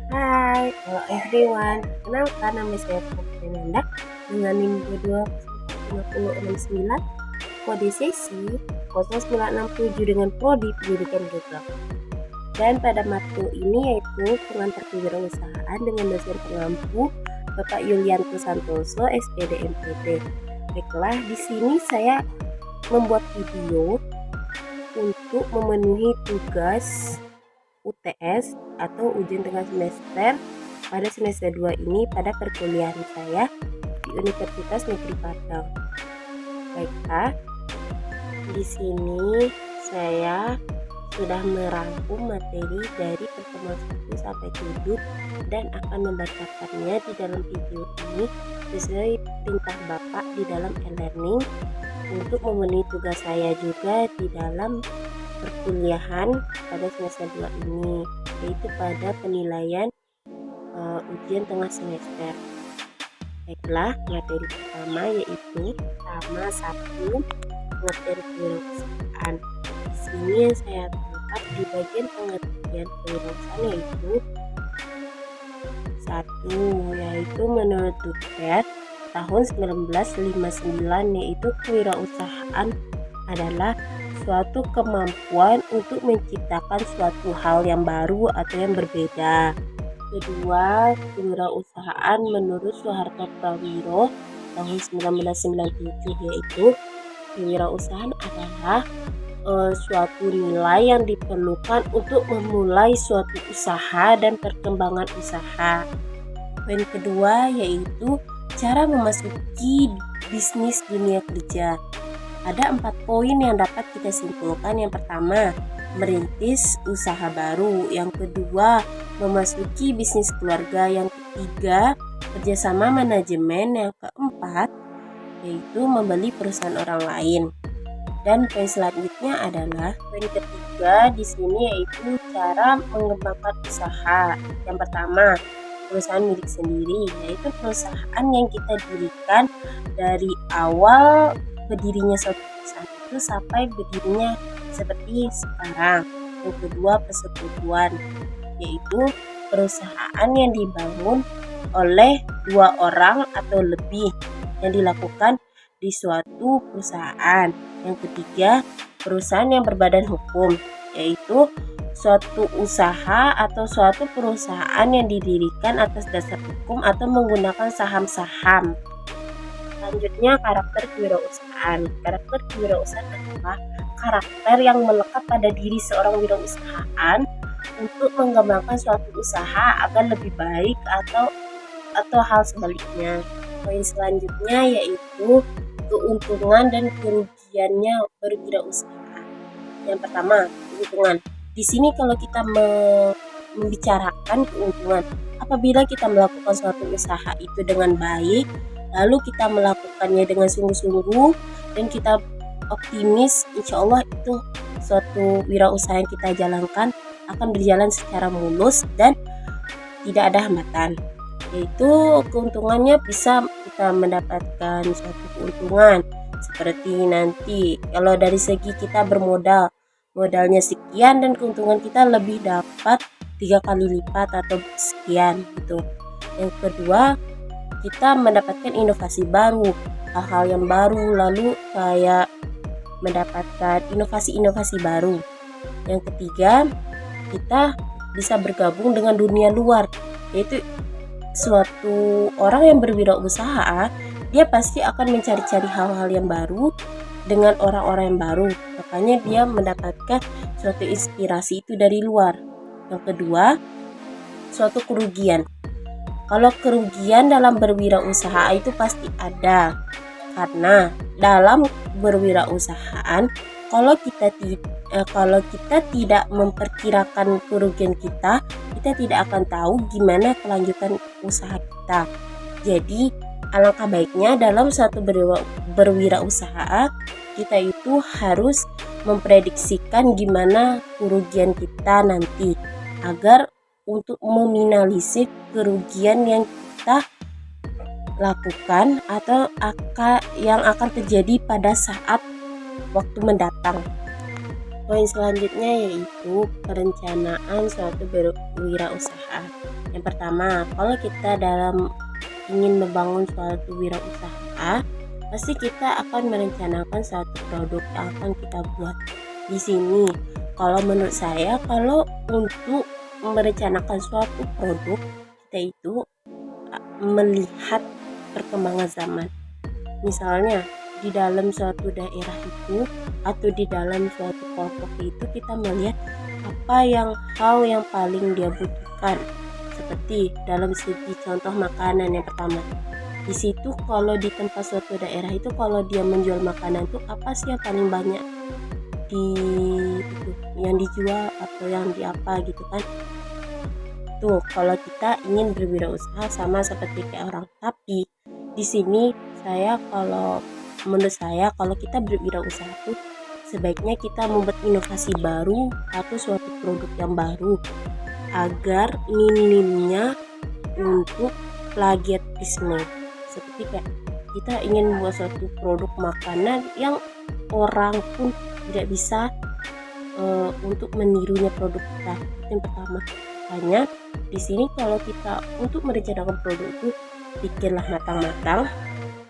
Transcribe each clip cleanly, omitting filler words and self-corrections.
Hai, hello everyone. Kenalkan nama saya Putri Nanda dengan NIM 225069, kode sesi 0967 dengan prodi pendidikan geografi. Dan pada matkul ini yaitu pengantar kewirausahaan dengan dosen pengampu Bapak Yulianto Santoso, SPD MPT. Baiklah, di sini saya membuat video untuk memenuhi tugas UTS atau ujian tengah semester pada semester 2 ini pada perkuliahan saya di Universitas Negeri Padang. Baiklah, di sini saya sudah merangkum materi dari pertemuan 1 sampai 7 dan akan membacakannya di dalam video ini sesuai perintah Bapak di dalam e-learning untuk memenuhi tugas saya juga di dalam perkuliahan pada semester 2 ini, yaitu pada penilaian ujian tengah semester. Baiklah, materi pertama yaitu sama 1 materi kewirausahaan. Di sini yang saya tangkap di bagian pengertian kewirausahaan yaitu 1, yaitu menurut Duker tahun 1959, yaitu kewirausahaan adalah suatu kemampuan untuk menciptakan suatu hal yang baru atau yang berbeda. Kedua, kewirausahaan menurut Soeharto Prawiro tahun 1997, yaitu kewirausahaan adalah suatu nilai yang diperlukan untuk memulai suatu usaha dan perkembangan usaha. Poin kedua yaitu cara memasuki bisnis dunia kerja. Ada 4 poin yang dapat kita simpulkan. Yang pertama, merintis usaha baru. Yang kedua, memasuki bisnis keluarga. Yang ketiga, kerjasama manajemen. Yang keempat, yaitu membeli perusahaan orang lain. Dan poin selanjutnya adalah poin ketiga di sini yaitu cara mengembangkan usaha. Yang pertama, perusahaan milik sendiri, yaitu perusahaan yang kita dirikan dari awal berdirinya suatu perusahaan itu sampai berdirinya seperti sekarang. Yang kedua, persekutuan, yaitu perusahaan yang dibangun oleh 2 orang atau lebih yang dilakukan di suatu perusahaan. Yang ketiga, perusahaan yang berbadan hukum, yaitu suatu usaha atau suatu perusahaan yang didirikan atas dasar hukum atau menggunakan saham-saham. Selanjutnya, karakter kewirausahaan. Karakter kewirausahaan adalah karakter yang melekat pada diri seorang wirausahaan untuk mengembangkan suatu usaha agar lebih baik atau hal sebaliknya. Poin selanjutnya yaitu keuntungan dan kerugiannya berwirausaha. Yang pertama, keuntungan. Di sini kalau kita membicarakan keuntungan, apabila kita melakukan suatu usaha itu dengan baik, lalu kita melakukannya dengan sungguh-sungguh dan kita optimis, insya Allah itu suatu wirausaha yang kita jalankan akan berjalan secara mulus dan tidak ada hambatan. Yaitu keuntungannya bisa kita mendapatkan suatu keuntungan seperti nanti kalau dari segi kita modalnya sekian dan keuntungan kita lebih dapat 3 kali lipat atau sekian gitu. Yang kedua, kita mendapatkan inovasi baru, hal-hal yang baru, lalu kayak mendapatkan inovasi-inovasi baru. Yang ketiga, kita bisa bergabung dengan dunia luar, yaitu suatu orang yang berwirausaha, dia pasti akan mencari-cari hal-hal yang baru dengan orang-orang yang baru. Makanya dia mendapatkan suatu inspirasi itu dari luar. Yang kedua, suatu kerugian. Kalau kerugian dalam berwirausaha itu pasti ada, karena dalam berwirausahaan kalau kita tidak memperkirakan kerugian kita tidak akan tahu gimana kelanjutan usaha kita. Jadi alangkah baiknya dalam suatu berwirausaha kita itu harus memprediksikan gimana kerugian kita nanti agar untuk meminimalisir kerugian yang kita lakukan atau yang akan terjadi pada saat waktu mendatang. Poin selanjutnya yaitu perencanaan suatu wirausaha. Yang pertama, kalau kita ingin membangun suatu wirausaha, pasti kita akan merencanakan suatu produk yang akan kita buat. Di sini, kalau menurut saya, kalau untuk merencanakan suatu produk, kita itu melihat perkembangan zaman. Misalnya, di dalam suatu daerah itu atau di dalam suatu kelompok itu kita melihat hal yang paling dia butuhkan, seperti dalam segi contoh makanan. Yang pertama, di situ kalau di tempat suatu daerah itu kalau dia menjual makanan itu apa sih yang paling banyak yang dijual atau yang di apa gitu kan. Tuh, kalau kita ingin berwirausaha sama seperti kayak orang. Tapi di sini menurut saya kalau kita berwirausaha tuh sebaiknya kita membuat inovasi baru atau suatu produk yang baru agar minimnya untuk plagiarisme. Seperti kayak kita ingin membuat suatu produk makanan yang orang pun tidak bisa untuk menirunya produk kita. Yang pertama, hanya di sini kalau kita untuk merencanakan produk itu pikirlah matang-matang,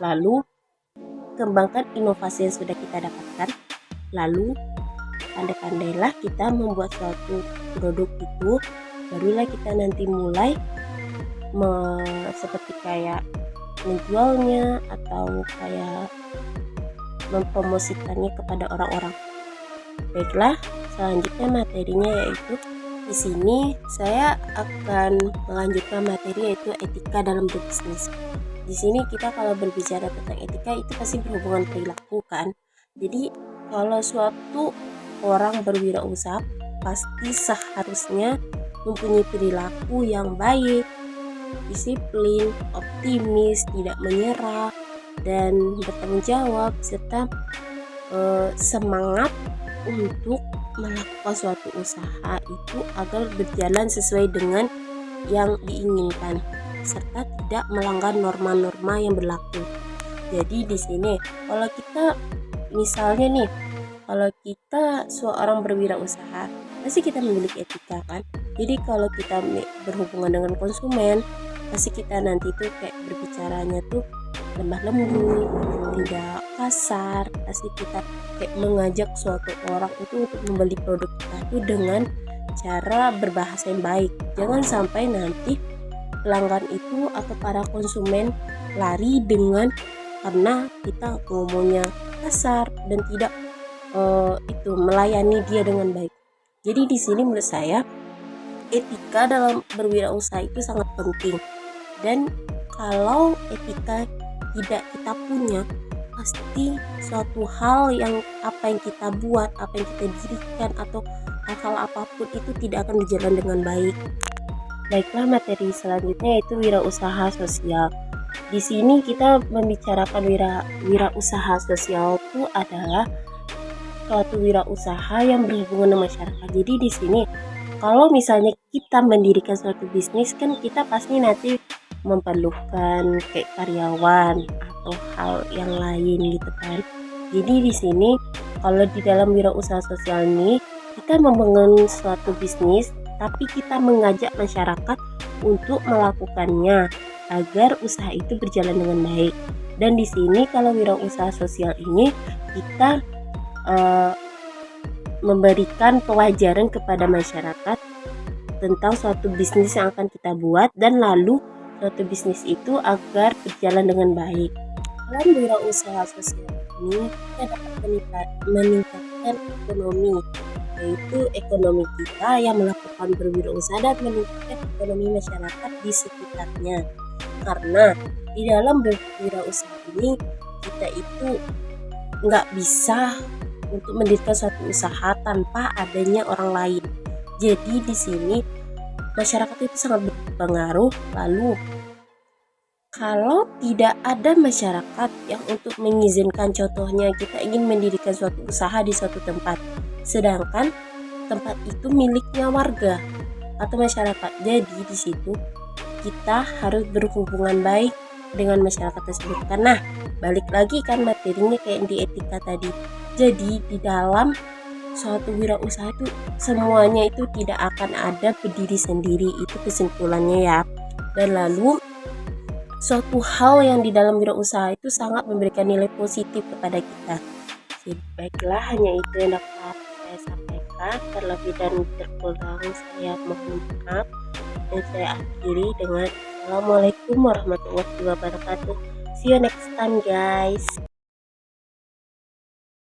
lalu kembangkan inovasi yang sudah kita dapatkan, lalu pandai-pandailah kita membuat suatu produk itu, barulah kita nanti mulai seperti kayak menjualnya atau kayak mempromosikannya kepada orang-orang. Baiklah, selanjutnya materinya yaitu di sini saya akan melanjutkan materi yaitu etika dalam berbisnis. Di sini kita kalau berbicara tentang etika itu pasti berhubungan perilaku kan. Jadi kalau suatu orang berwirausaha pasti seharusnya mempunyai perilaku yang baik, disiplin, optimis, tidak menyerah, dan bertanggung jawab serta semangat untuk melakukan suatu usaha itu agar berjalan sesuai dengan yang diinginkan serta tidak melanggar norma-norma yang berlaku. Jadi di sini kalau kita misalnya nih, kalau kita seorang berwirausaha pasti kita memiliki etika kan. Jadi kalau kita berhubungan dengan konsumen pasti kita nanti tuh kayak berbicaranya tuh lemah lembut, tidak kasar. Pasti kita kayak mengajak suatu orang itu untuk membeli produk kita itu dengan cara berbahasa yang baik. Jangan sampai nanti pelanggan itu atau para konsumen lari karena kita ngomongnya kasar dan tidak melayani dia dengan baik. Jadi di sini menurut saya etika dalam berwirausaha itu sangat penting. Dan kalau etika tidak kita punya, pasti suatu hal yang apa yang kita buat, apa yang kita dirikan atau hal-hal apapun itu tidak akan berjalan dengan baik. Baiklah, materi selanjutnya yaitu wirausaha sosial. Di sini kita membicarakan wirausaha sosial itu adalah suatu wirausaha yang berhubungan dengan masyarakat. Jadi di sini kalau misalnya kita mendirikan suatu bisnis kan kita pasti nanti memerlukan kayak karyawan atau hal yang lain gitu kan. Jadi di sini kalau di dalam wirausaha sosial ini kita membangun suatu bisnis tapi kita mengajak masyarakat untuk melakukannya agar usaha itu berjalan dengan baik. Dan di sini kalau wirausaha sosial ini kita memberikan pelajaran kepada masyarakat tentang suatu bisnis yang akan kita buat dan lalu suatu bisnis itu agar berjalan dengan baik. Dalam wirausaha sosial ini kita dapat meningkatkan ekonomi, yaitu ekonomi kita yang melakukan berwirausaha dan meningkatkan ekonomi masyarakat di sekitarnya. Karena di dalam berwirausaha ini kita itu nggak bisa untuk mendirikan suatu usaha tanpa adanya orang lain. Jadi di sini masyarakat itu sangat berpengaruh. Lalu kalau tidak ada masyarakat yang untuk mengizinkan, contohnya kita ingin mendirikan suatu usaha di suatu tempat, sedangkan tempat itu miliknya warga atau masyarakat. Jadi di situ kita harus berhubungan baik dengan masyarakat tersebut. Karena balik lagi kan materinya kayak di etika tadi. Jadi di dalam suatu wirausaha itu semuanya itu tidak akan ada berdiri sendiri, itu kesimpulannya ya. Dan lalu suatu hal yang di dalam wirausaha itu sangat memberikan nilai positif kepada kita. Baiklah, hanya itu yang dapat saya sampaikan. Terlebih dan terkurang saya mohon maaf, dan saya akhiri dengan Assalamualaikum warahmatullahi wabarakatuh. See you next time guys.